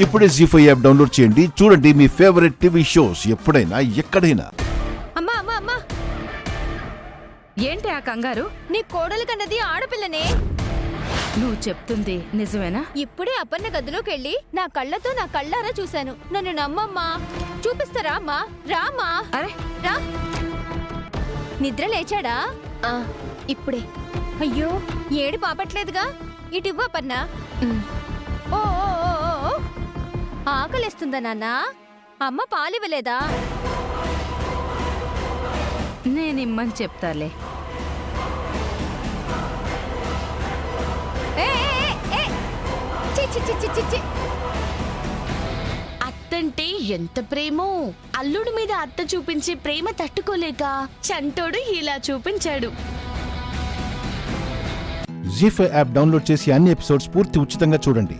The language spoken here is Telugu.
ఇప్పుడే జీ5 యాప్ డౌన్లోడ్ చేయండి. చూడండి మీ ఫేవరెట్ టీవీ షోస్ ఎప్పుడైనా ఎక్కడైనా. అమ్మా అమ్మా అమ్మా, ఏంటి ఆ కంగారు? నీ కోడలు కన్నది ఆడపిల్లనే. నువ్వు చెప్తుంది నిజమేనా? ఇప్పుడే అపర్ణ గదిలోకి వెళ్ళి నా కళ్ళతో నా కళ్ళారా చూశాను. నన్ను నమ్మమ్మా. చూపిస్తారా అమ్మా? రామ్మా. అరే రా. నిద్ర లేచాడా? ఇప్పుడే. అయ్యో, ఏడు పాపట్లేదుగా. ఇటువ్వు అపర్ణ. ఓ ఓ ఓ ఓ ఓ. ఆకలిస్తుందా నాన్న? అమ్మ పాలివ్వలేదా? నేనిమ్మని చెప్తాలే. అత్తంటే ఎంత ప్రేమో. అల్లుడి మీద అత్త చూపించే ప్రేమ తట్టుకోలేక చంటోడు ఇలా చూపించాడు. జీ5 యాప్ డౌన్లోడ్ చేసి అన్ని ఎపిసోడ్స్ పూర్తి ఉచితంగా చూడండి.